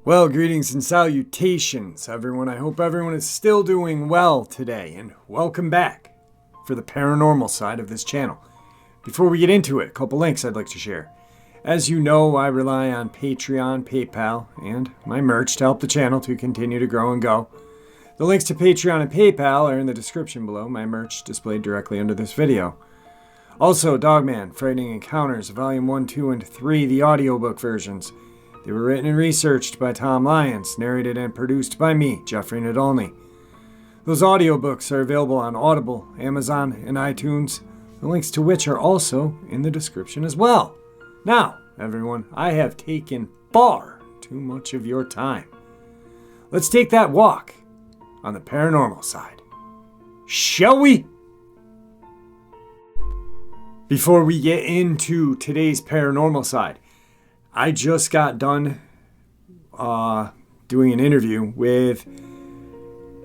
Well, greetings and salutations, everyone. I hope everyone is still doing well today, and welcome back for the paranormal side of this channel. Before we get into it, a couple links I'd like to share. As you know, I rely on Patreon, PayPal, and my merch to help the channel to continue to grow and go. The links to Patreon and PayPal are in the description below, my merch displayed directly under this video. Also, Dogman, Frightening Encounters, Volume 1, 2, and 3, the audiobook versions. They were written and researched by Tom Lyons, narrated and produced by me, Jeffrey Nadolny. Those audiobooks are available on Audible, Amazon, and iTunes, the links to which are also in the description as well. Now, everyone, I have taken far too much of your time. Let's take that walk on the paranormal side. Shall we? Before we get into today's paranormal side, I just got done doing an interview with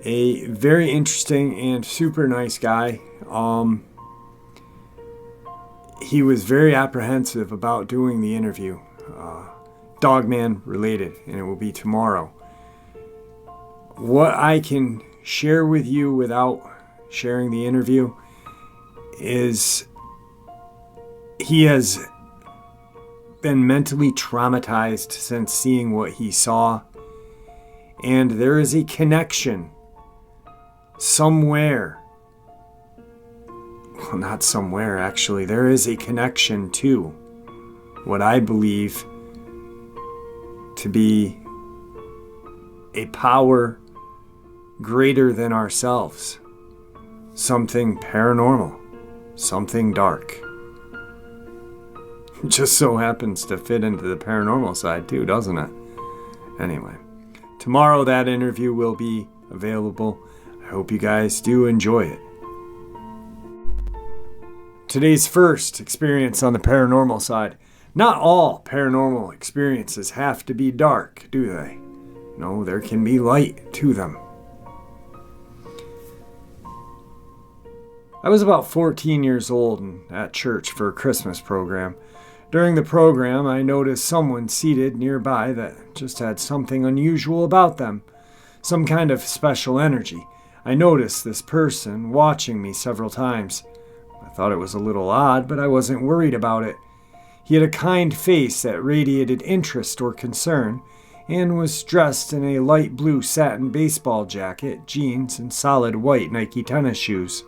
a very interesting and super nice guy. He was very apprehensive about doing the interview, Dogman related, and it will be tomorrow. What I can share with you without sharing the interview is he has been mentally traumatized since seeing what he saw, and there is a connection somewhere. Well, not somewhere, actually. There is a connection to what I believe to be a power greater than ourselves. Something paranormal. Something dark. Just so happens to fit into the paranormal side too, doesn't it? Anyway, tomorrow that interview will be available. I hope you guys do enjoy it. Today's first experience on the paranormal side. Not all paranormal experiences have to be dark, do they? No, there can be light to them. I was about 14 years old and at church for a Christmas program. During the program, I noticed someone seated nearby that just had something unusual about them, some kind of special energy. I noticed this person watching me several times. I thought it was a little odd, but I wasn't worried about it. He had a kind face that radiated interest or concern, and was dressed in a light blue satin baseball jacket, jeans, and solid white Nike tennis shoes.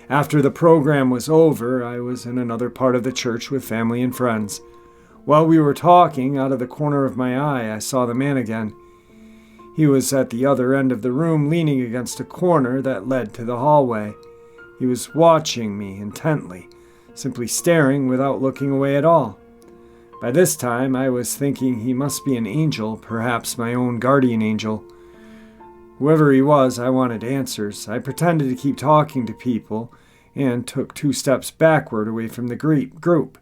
After the program was over, I was in another part of the church with family and friends. While we were talking, out of the corner of my eye, I saw the man again. He was at the other end of the room, leaning against a corner that led to the hallway. He was watching me intently, simply staring without looking away at all. By this time, I was thinking he must be an angel, perhaps my own guardian angel. Whoever he was, I wanted answers. I pretended to keep talking to people and took 2 steps backward away from the group.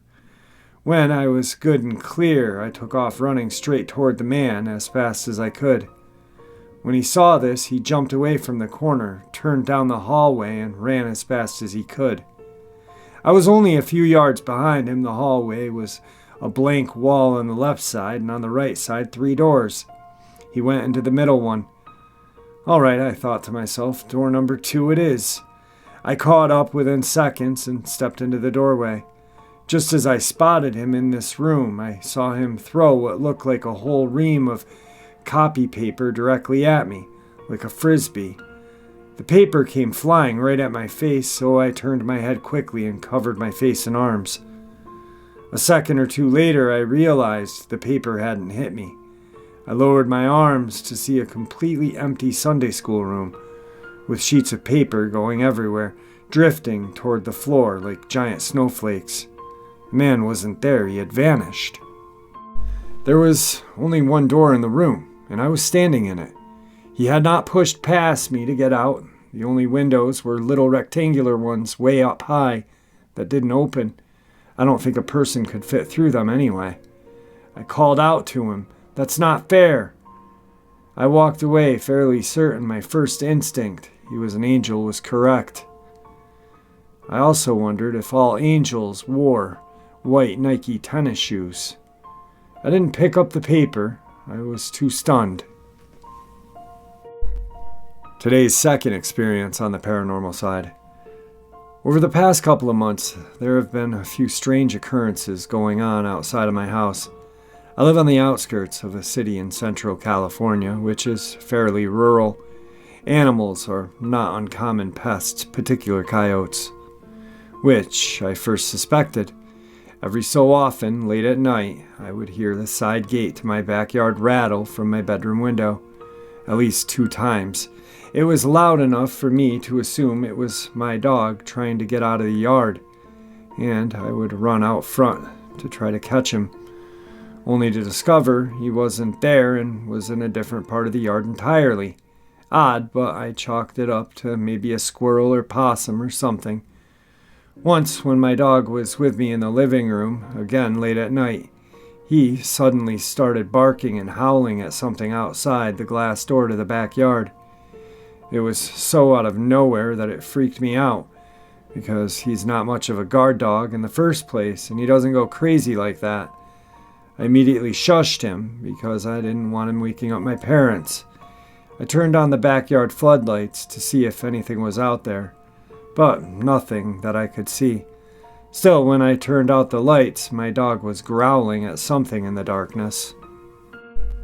When I was good and clear, I took off running straight toward the man as fast as I could. When he saw this, he jumped away from the corner, turned down the hallway, and ran as fast as he could. I was only a few yards behind him. The hallway was a blank wall on the left side, and on the right side 3 doors. He went into the middle one. All right, I thought to myself, door number 2 it is. I caught up within seconds and stepped into the doorway. Just as I spotted him in this room, I saw him throw what looked like a whole ream of copy paper directly at me, like a frisbee. The paper came flying right at my face, so I turned my head quickly and covered my face and arms. A second or 2 later, I realized the paper hadn't hit me. I lowered my arms to see a completely empty Sunday school room, with sheets of paper going everywhere, drifting toward the floor like giant snowflakes. The man wasn't there, he had vanished. There was only 1 door in the room, and I was standing in it. He had not pushed past me to get out. The only windows were little rectangular ones way up high that didn't open. I don't think a person could fit through them anyway. I called out to him, "That's not fair." I walked away, fairly certain my first instinct, he was an angel, was correct. I also wondered if all angels wore white Nike tennis shoes. I didn't pick up the paper. I was too stunned. Today's second experience on the paranormal side. Over the past couple of months, there have been a few strange occurrences going on outside of my house. I live on the outskirts of a city in central California, which is fairly rural. Animals are not uncommon pests, particularly coyotes, which I first suspected. Every so often, late at night, I would hear the side gate to my backyard rattle from my bedroom window, at least 2 times. It was loud enough for me to assume it was my dog trying to get out of the yard, and I would run out front to try to catch him, only to discover he wasn't there and was in a different part of the yard entirely. Odd, but I chalked it up to maybe a squirrel or possum or something. Once, when my dog was with me in the living room, again late at night, he suddenly started barking and howling at something outside the glass door to the backyard. It was so out of nowhere that it freaked me out, because he's not much of a guard dog in the first place, and he doesn't go crazy like that. I immediately shushed him, because I didn't want him waking up my parents. I turned on the backyard floodlights to see if anything was out there, but nothing that I could see. Still, when I turned out the lights, my dog was growling at something in the darkness.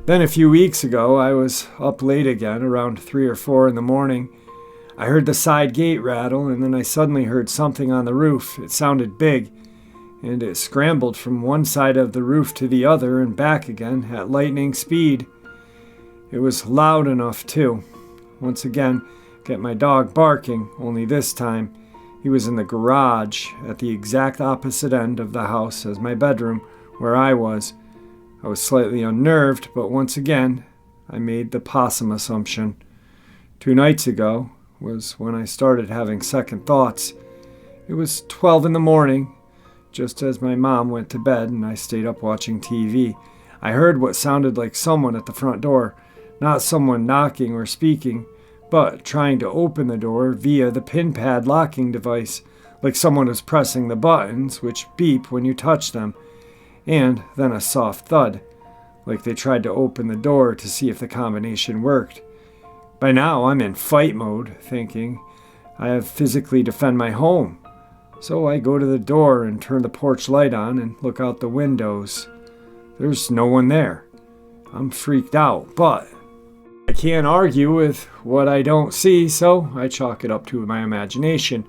Then a few weeks ago, I was up late again, around 3 or 4 in the morning. I heard the side gate rattle, and then I suddenly heard something on the roof. It sounded big, and it scrambled from one side of the roof to the other and back again at lightning speed. It was loud enough, too. Once again, get my dog barking, only this time he was in the garage at the exact opposite end of the house as my bedroom, where I was. I was slightly unnerved, but once again, I made the possum assumption. 2 nights ago was when I started having second thoughts. It was 12 in the morning, just as my mom went to bed, and I stayed up watching TV. I heard what sounded like someone at the front door, not someone knocking or speaking, but trying to open the door via the pin pad locking device, like someone was pressing the buttons, which beep when you touch them. And then a soft thud, like they tried to open the door to see if the combination worked. By now, I'm in fight mode, thinking I have physically defend my home. So I go to the door and turn the porch light on and look out the windows. There's no one there. I'm freaked out, but I can't argue with what I don't see, so I chalk it up to my imagination.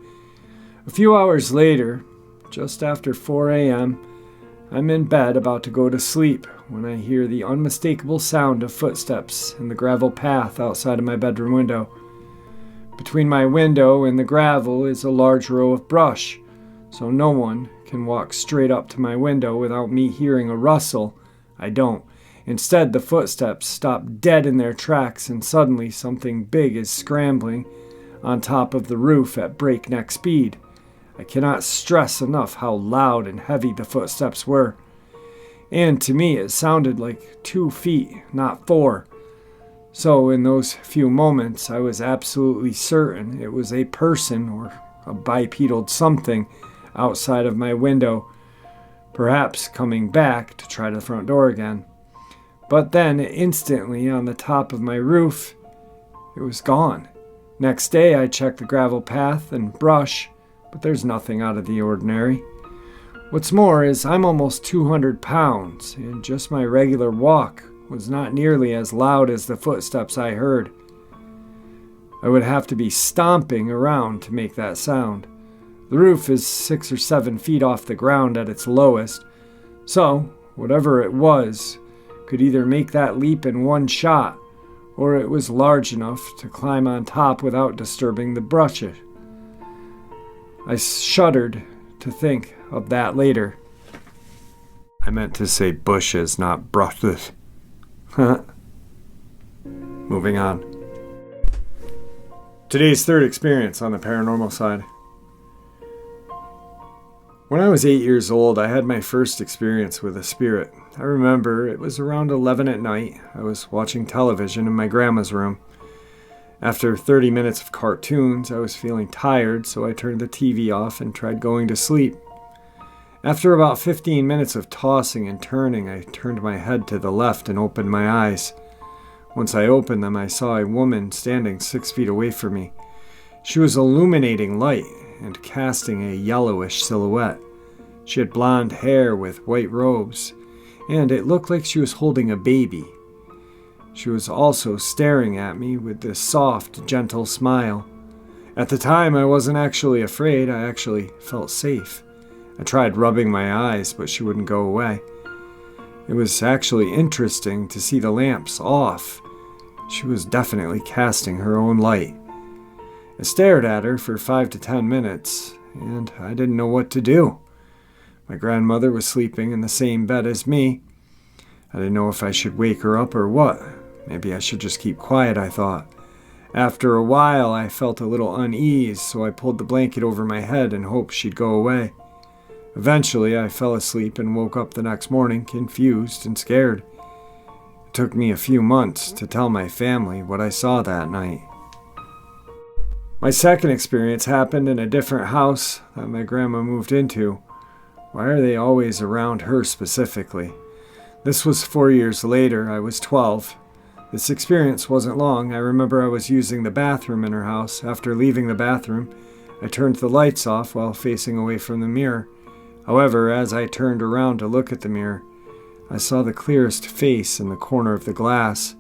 A few hours later, just after 4 a.m., I'm in bed about to go to sleep when I hear the unmistakable sound of footsteps in the gravel path outside of my bedroom window. Between my window and the gravel is a large row of brush, so no one can walk straight up to my window without me hearing a rustle. I don't. Instead, the footsteps stop dead in their tracks, and suddenly something big is scrambling on top of the roof at breakneck speed. I cannot stress enough how loud and heavy the footsteps were. And to me, it sounded like 2 feet, not 4. So in those few moments, I was absolutely certain it was a person or a bipedal something outside of my window, perhaps coming back to try the front door again. But then, instantly, on the top of my roof, it was gone. Next day, I checked the gravel path and brush, but there's nothing out of the ordinary. What's more is I'm almost 200 pounds, and just my regular walk was not nearly as loud as the footsteps I heard. I would have to be stomping around to make that sound. The roof is 6 or 7 feet off the ground at its lowest, so whatever it was could either make that leap in one shot, or it was large enough to climb on top without disturbing the brushes. I shuddered to think of that later. I meant to say bushes, not brushes. Moving on. Today's third experience on the paranormal side. When I was 8 years old, I had my first experience with a spirit. I remember it was around 11 at night. I was watching television in my grandma's room. After 30 minutes of cartoons, I was feeling tired, so I turned the TV off and tried going to sleep. After about 15 minutes of tossing and turning, I turned my head to the left and opened my eyes. Once I opened them, I saw a woman standing 6 feet away from me. She was illuminating light and casting a yellowish silhouette. She had blonde hair with white robes, and it looked like she was holding a baby. She was also staring at me with this soft, gentle smile. At the time, I wasn't actually afraid. I actually felt safe. I tried rubbing my eyes, but she wouldn't go away. It was actually interesting to see the lamps off. She was definitely casting her own light. I stared at her for 5 to 10 minutes, and I didn't know what to do. My grandmother was sleeping in the same bed as me. I didn't know if I should wake her up or what. Maybe I should just keep quiet, I thought. After a while, I felt a little unease, so I pulled the blanket over my head and hoped she'd go away. Eventually, I fell asleep and woke up the next morning confused and scared. It took me a few months to tell my family what I saw that night. My second experience happened in a different house that my grandma moved into. Why are they always around her specifically? This was 4 years later. I was 12. This experience wasn't long. I remember I was using the bathroom in her house. After leaving the bathroom, I turned the lights off while facing away from the mirror. However, as I turned around to look at the mirror, I saw the clearest face in the corner of the glass.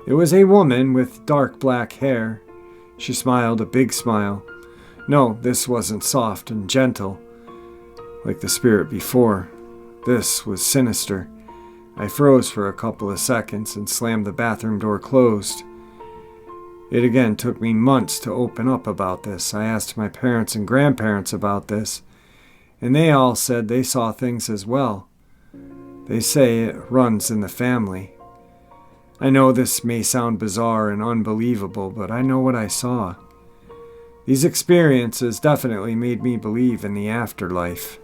It was a woman with dark black hair. She smiled a big smile. No, this wasn't soft and gentle like the spirit before. This was sinister. I froze for a couple of seconds and slammed the bathroom door closed. It again took me months to open up about this. I asked my parents and grandparents about this, and they all said they saw things as well. They say it runs in the family. I know this may sound bizarre and unbelievable, but I know what I saw. These experiences definitely made me believe in the afterlife.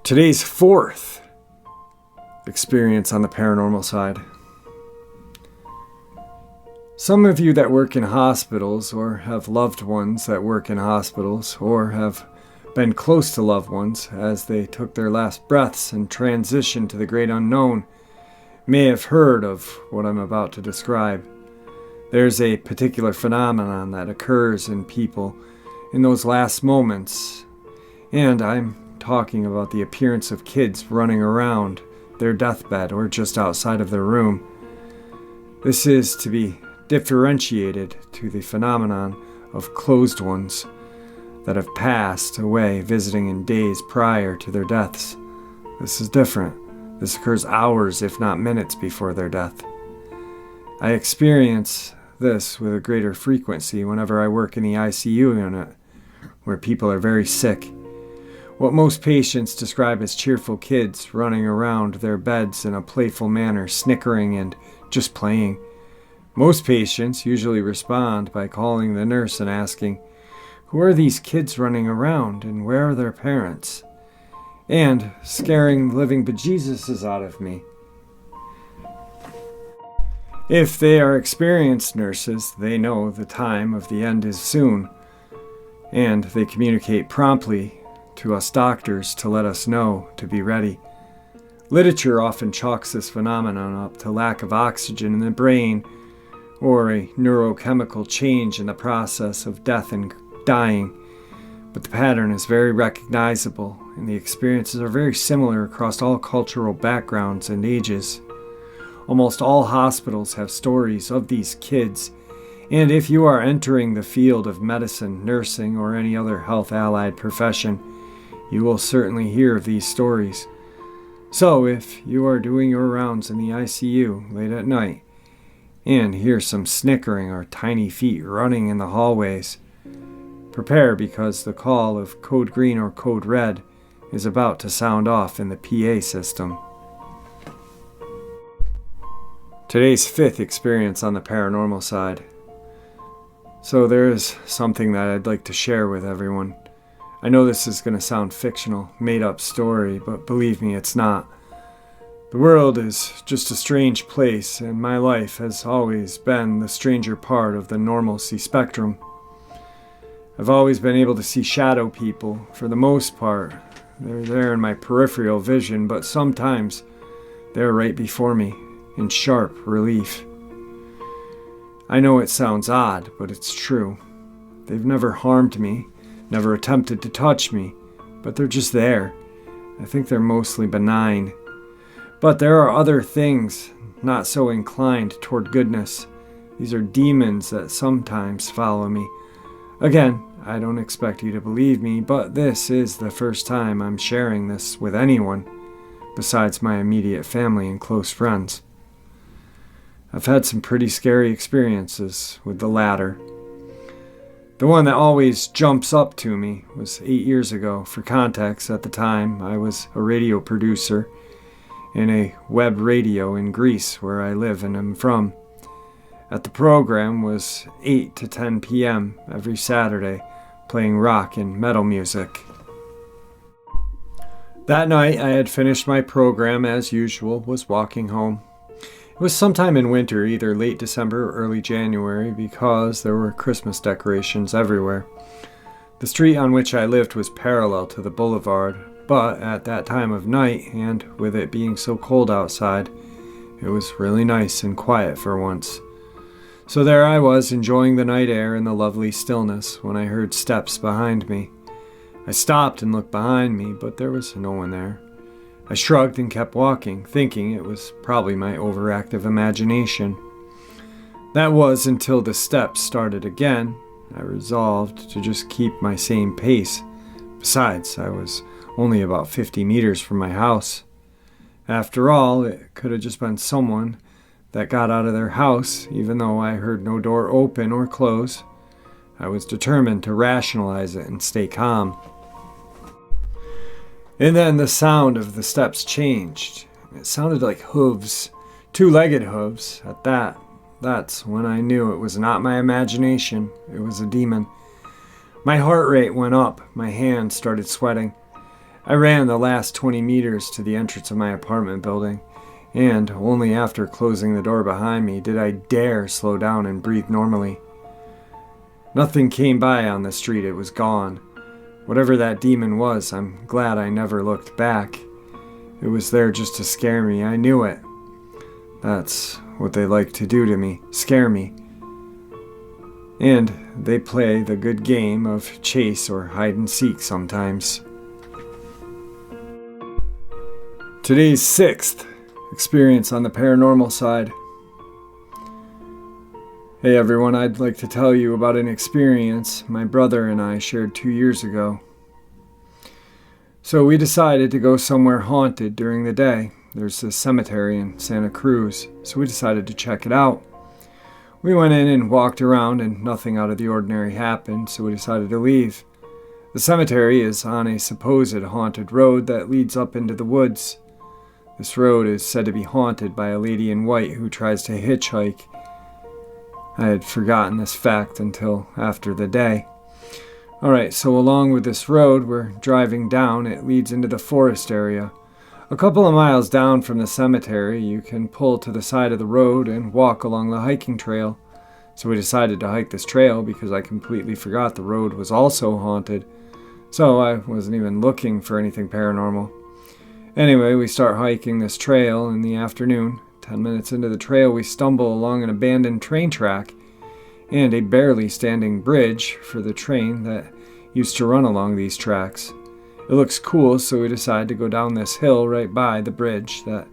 Today's fourth experience on the paranormal side. Some of you that work in hospitals or have loved ones that work in hospitals or have been close to loved ones as they took their last breaths and transitioned to the great unknown may have heard of what I'm about to describe. There's a particular phenomenon that occurs in people in those last moments, and I'm talking about the appearance of kids running around their deathbed or just outside of their room. This is to be differentiated to the phenomenon of closed ones that have passed away visiting in days prior to their deaths. This is different. This occurs hours, if not minutes, before their death. I experience this with a greater frequency whenever I work in the ICU unit, where people are very sick. What most patients describe as cheerful kids running around their beds in a playful manner, snickering and just playing. Most patients usually respond by calling the nurse and asking, "Who are these kids running around and where are their parents?" and scaring the living bejesuses out of me. If they are experienced nurses, they know the time of the end is soon, and they communicate promptly to us doctors to let us know to be ready. Literature often chalks this phenomenon up to lack of oxygen in the brain or a neurochemical change in the process of death and dying, but the pattern is very recognizable and the experiences are very similar across all cultural backgrounds and ages. Almost all hospitals have stories of these kids, and if you are entering the field of medicine, nursing, or any other health-allied profession, you will certainly hear of these stories. So if you are doing your rounds in the ICU late at night and hear some snickering or tiny feet running in the hallways, prepare because the call of code green or code red is about to sound off in the PA system. Today's fifth experience on the paranormal side. So there is something that I'd like to share with everyone. I know this is going to sound fictional, made-up story, but believe me, it's not. The world is just a strange place, and my life has always been the stranger part of the normalcy spectrum. I've always been able to see shadow people. For the most part, they're there in my peripheral vision, but sometimes they're right before me, in sharp relief. I know it sounds odd, but it's true. They've never harmed me, never attempted to touch me, but they're just there. I think they're mostly benign. But there are other things not so inclined toward goodness. These are demons that sometimes follow me. Again, I don't expect you to believe me, but this is the first time I'm sharing this with anyone besides my immediate family and close friends. I've had some pretty scary experiences with the latter. The one that always jumps up to me was 8 years ago. For context, at the time, I was a radio producer in a web radio in Greece, where I live and am from. At the program was 8 to 10 p.m. every Saturday, playing rock and metal music. That night, I had finished my program as usual, was walking home. It was sometime in winter, either late December or early January, because there were Christmas decorations everywhere. The street on which I lived was parallel to the boulevard, but at that time of night, and with it being so cold outside, it was really nice and quiet for once. So there I was, enjoying the night air and the lovely stillness, when I heard steps behind me. I stopped and looked behind me, but there was no one there. I shrugged and kept walking, thinking it was probably my overactive imagination. That was until the steps started again. I resolved to just keep my same pace. Besides, I was only about 50 meters from my house. After all, it could have just been someone that got out of their house, even though I heard no door open or close. I was determined to rationalize it and stay calm. And then the sound of the steps changed. It sounded like hooves, two-legged hooves. At that, that's when I knew it was not my imagination. It was a demon. My heart rate went up. My hands started sweating. I ran the last 20 meters to the entrance of my apartment building, and only after closing the door behind me did I dare slow down and breathe normally. Nothing came by on the street. It was gone. Whatever that demon was, I'm glad I never looked back. It was there just to scare me. I knew it. That's what they like to do to me, scare me. And they play the good game of chase or hide and seek sometimes. Today's sixth experience on the paranormal side. Hey everyone, I'd like to tell you about an experience my brother and I shared 2 years ago. So we decided to go somewhere haunted during the day. There's this cemetery in Santa Cruz, so we decided to check it out. We went in and walked around and nothing out of the ordinary happened, so we decided to leave. The cemetery is on a supposed haunted road that leads up into the woods. This road is said to be haunted by a lady in white who tries to hitchhike. I had forgotten this fact until after the day. Alright, so along with this road we're driving down, it leads into the forest area. A couple of miles down from the cemetery, you can pull to the side of the road and walk along the hiking trail. So we decided to hike this trail because I completely forgot the road was also haunted. So I wasn't even looking for anything paranormal. Anyway, we start hiking this trail in the afternoon. 10 minutes into the trail, we stumble along an abandoned train track and a barely standing bridge for the train that used to run along these tracks. It looks cool, so we decide to go down this hill right by the bridge that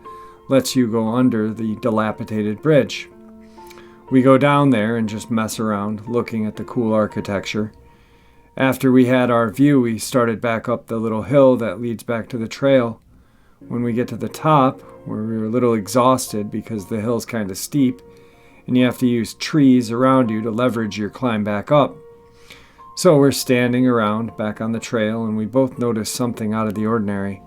lets you go under the dilapidated bridge. We go down there and just mess around, looking at the cool architecture. After we had our view, we started back up the little hill that leads back to the trail. When we get to the top, where we were a little exhausted because the hill's kind of steep, and you have to use trees around you to leverage your climb back up. So we're standing around back on the trail, and we both notice something out of the ordinary.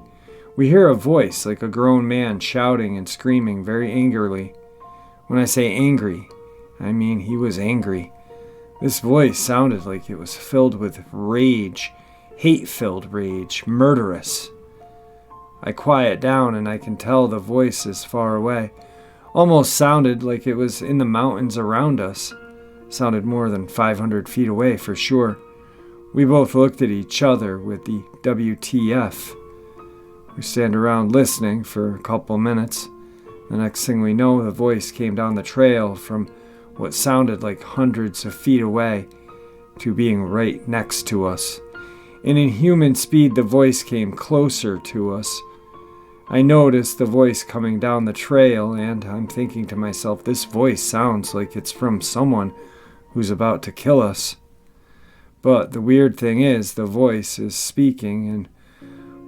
We hear a voice like a grown man shouting and screaming very angrily. When I say angry, I mean he was angry. This voice sounded like it was filled with rage, hate-filled rage, murderous. I quiet down and I can tell the voice is far away. Almost sounded like it was in the mountains around us. Sounded more than 500 feet away for sure. We both looked at each other with the WTF. We stand around listening for a couple minutes. The next thing we know, the voice came down the trail from what sounded like hundreds of feet away to being right next to us. And in human speed, the voice came closer to us. I noticed the voice coming down the trail, and I'm thinking to myself, this voice sounds like it's from someone who's about to kill us. But the weird thing is, the voice is speaking, and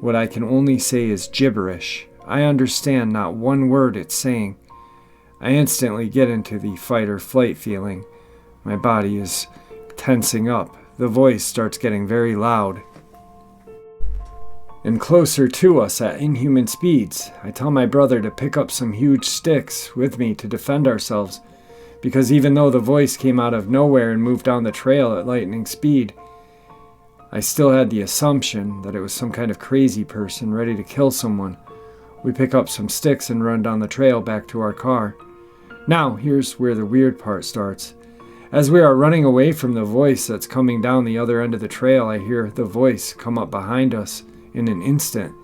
what I can only say is gibberish. I understand not one word it's saying. I instantly get into the fight or flight feeling. My body is tensing up. The voice starts getting very loud and closer to us at inhuman speeds. I tell my brother to pick up some huge sticks with me to defend ourselves, because even though the voice came out of nowhere and moved down the trail at lightning speed, I still had the assumption that it was some kind of crazy person ready to kill someone. We pick up some sticks and run down the trail back to our car. Now, here's where the weird part starts. As we are running away from the voice that's coming down the other end of the trail, I hear the voice come up behind us in an instant.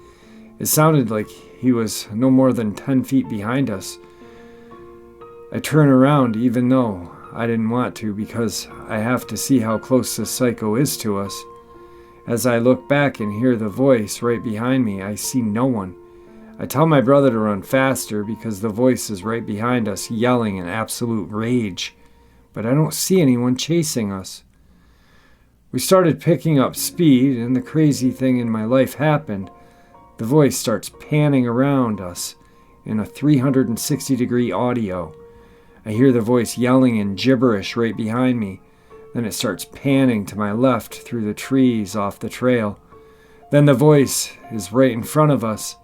It sounded like he was no more than 10 feet behind us. I turn around even though I didn't want to, because I have to see how close this psycho is to us. As I look back and hear the voice right behind me, I see no one. I tell my brother to run faster because the voice is right behind us, yelling in absolute rage. But I don't see anyone chasing us. We started picking up speed, and the crazy thing in my life happened. The voice starts panning around us in a 360-degree audio. I hear the voice yelling in gibberish right behind me. Then it starts panning to my left through the trees off the trail. Then the voice is right in front of us,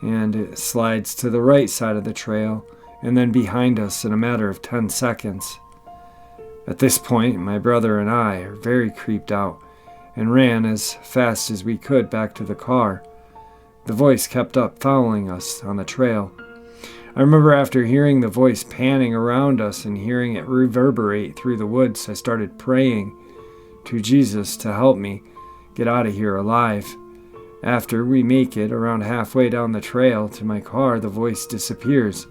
and it slides to the right side of the trail, and then behind us in a matter of 10 seconds. At this point, my brother and I are very creeped out and ran as fast as we could back to the car. The voice kept up following us on the trail. I remember after hearing the voice panning around us and hearing it reverberate through the woods, I started praying to Jesus to help me get out of here alive. After we make it around halfway down the trail to my car, the voice disappears.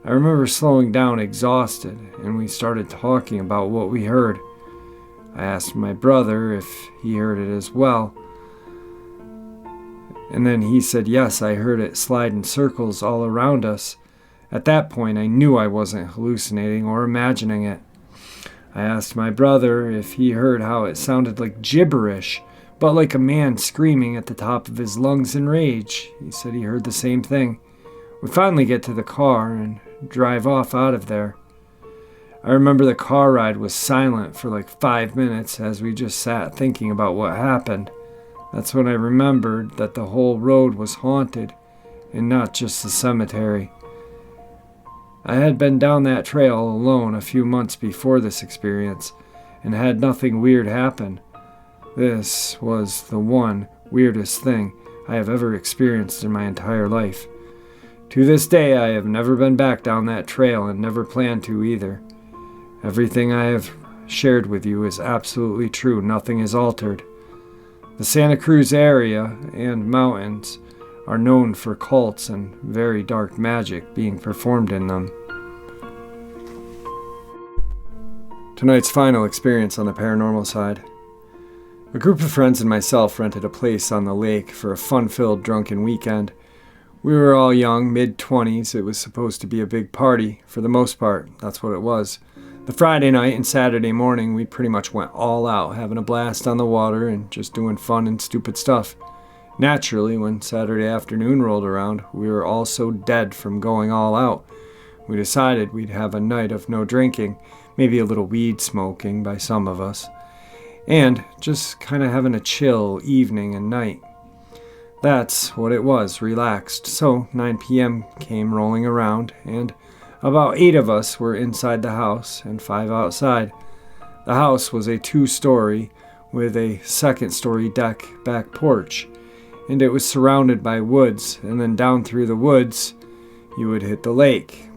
I remember slowing down exhausted, and we started talking about what we heard. I asked my brother if he heard it as well, and then he said, yes, I heard it slide in circles all around us. At that point, I knew I wasn't hallucinating or imagining it. I asked my brother if he heard how it sounded like gibberish, but like a man screaming at the top of his lungs in rage. He said he heard the same thing. We finally get to the car and drive off out of there. I remember the car ride was silent for like 5 minutes as we just sat thinking about what happened. That's when I remembered that the whole road was haunted and not just the cemetery. I had been down that trail alone a few months before this experience and had nothing weird happen. This was the one weirdest thing I have ever experienced in my entire life. To this day, I have never been back down that trail and never plan to either. Everything I have shared with you is absolutely true. Nothing is altered. The Santa Cruz area and mountains are known for cults and very dark magic being performed in them. Tonight's final experience on the paranormal side. A group of friends and myself rented a place on the lake for a fun-filled drunken weekend. We were all young, mid-20s. It was supposed to be a big party. For the most part, that's what it was. The Friday night and Saturday morning, we pretty much went all out, having a blast on the water and just doing fun and stupid stuff. Naturally, when Saturday afternoon rolled around, we were all so dead from going all out. We decided we'd have a night of no drinking, maybe a little weed smoking by some of us, and just kind of having a chill evening and night. That's what it was, relaxed. So 9 p.m. came rolling around, and about 8 of us were inside the house and 5 outside. The house was a 2-story with a 2nd-story deck back porch, and it was surrounded by woods, and then down through the woods you would hit the lake.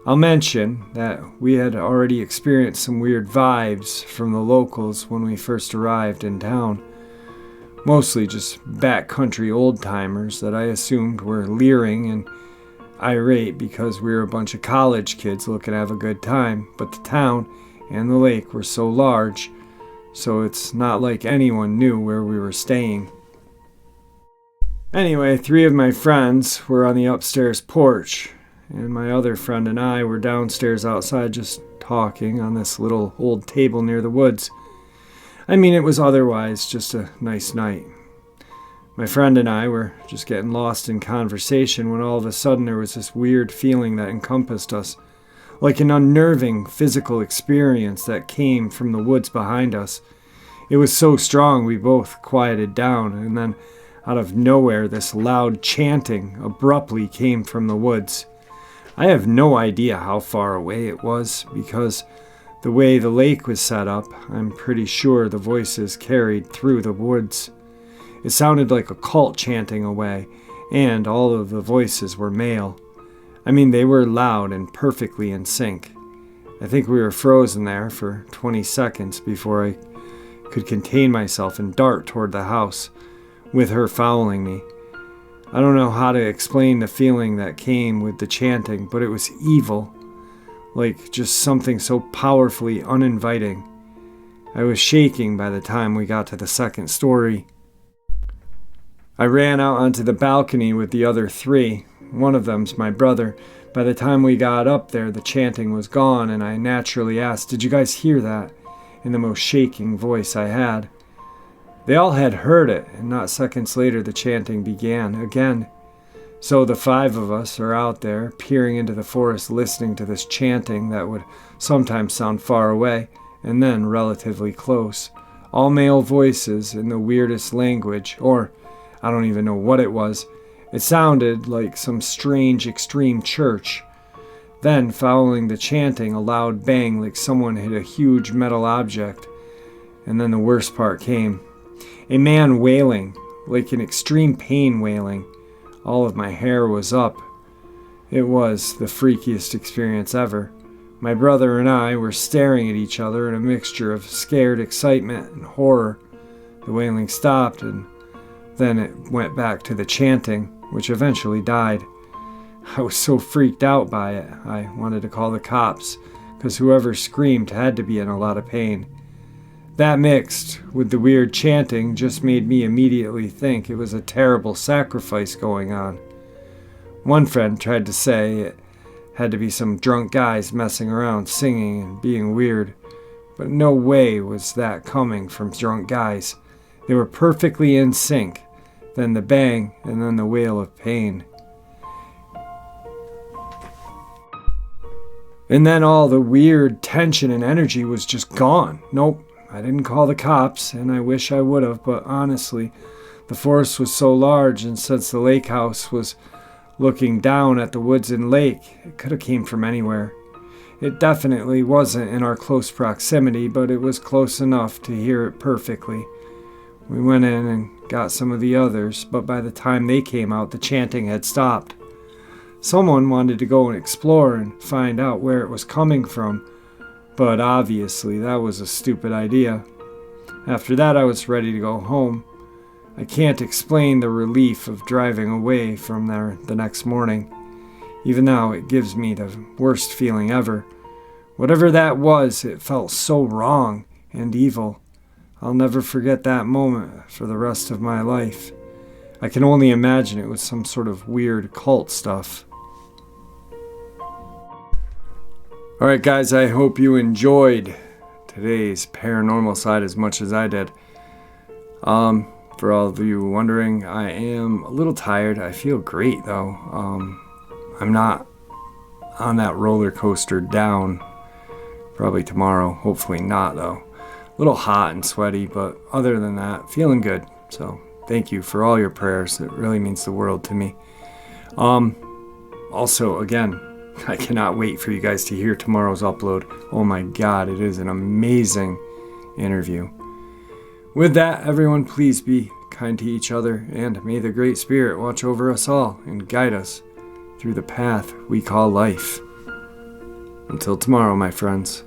I'll mention that we had already experienced some weird vibes from the locals when we first arrived in town. Mostly just backcountry old-timers that I assumed were leering and irate because we were a bunch of college kids looking to have a good time, but the town and the lake were so large, so it's not like anyone knew where we were staying. Anyway, 3 of my friends were on the upstairs porch, and my other friend and I were downstairs outside just talking on this little old table near the woods. I mean, it was otherwise just a nice night. My friend and I were just getting lost in conversation when all of a sudden there was this weird feeling that encompassed us, like an unnerving physical experience that came from the woods behind us. It was so strong we both quieted down, and then out of nowhere this loud chanting abruptly came from the woods. I have no idea how far away it was, because the way the lake was set up, I'm pretty sure the voices carried through the woods. It sounded like a cult chanting away, and all of the voices were male. I mean, they were loud and perfectly in sync. I think we were frozen there for 20 seconds before I could contain myself and dart toward the house, with her following me. I don't know how to explain the feeling that came with the chanting, but it was evil, like just something so powerfully uninviting. I was shaking by the time we got to the second story. I ran out onto the balcony with the other 3. One of them's my brother. By the time we got up there, the chanting was gone, and I naturally asked, "Did you guys hear that?" in the most shaking voice I had. They all had heard it, and not seconds later the chanting began again. So the 5 of us are out there, peering into the forest, listening to this chanting that would sometimes sound far away, and then relatively close. All male voices in the weirdest language, or I don't even know what it was. It sounded like some strange extreme church. Then, following the chanting, a loud bang like someone hit a huge metal object. And then the worst part came. A man wailing, like an extreme pain wailing. All of my hair was up. It was the freakiest experience ever. My brother and I were staring at each other in a mixture of scared excitement and horror. The wailing stopped, and then it went back to the chanting, which eventually died. I was so freaked out by it, I wanted to call the cops, because whoever screamed had to be in a lot of pain. That mixed with the weird chanting just made me immediately think it was a terrible sacrifice going on. One friend tried to say it had to be some drunk guys messing around singing and being weird, but no way was that coming from drunk guys. They were perfectly in sync. Then the bang, and then the wail of pain. And then all the weird tension and energy was just gone. Nope, I didn't call the cops, and I wish I would have, but honestly, the forest was so large, and since the lake house was looking down at the woods and lake, it could have came from anywhere. It definitely wasn't in our close proximity, but it was close enough to hear it perfectly. We went in and got some of the others, but by the time they came out, the chanting had stopped. Someone wanted to go and explore and find out where it was coming from, but obviously that was a stupid idea. After that, I was ready to go home. I can't explain the relief of driving away from there the next morning. Even now, it gives me the worst feeling ever. Whatever that was, it felt so wrong and evil. I'll never forget that moment for the rest of my life. I can only imagine it was some sort of weird cult stuff. Alright guys, I hope you enjoyed today's paranormal side as much as I did. For all of you wondering, I am a little tired. I feel great though. I'm not on that roller coaster down. Probably tomorrow. Hopefully not though. A little hot and sweaty, but other than that, feeling good. So thank you for all your prayers. It really means the world to me. Also, again, I cannot wait for you guys to hear tomorrow's upload. Oh my God, it is an amazing interview. With that, everyone, please be kind to each other, and may the Great Spirit watch over us all and guide us through the path we call life. Until tomorrow, my friends.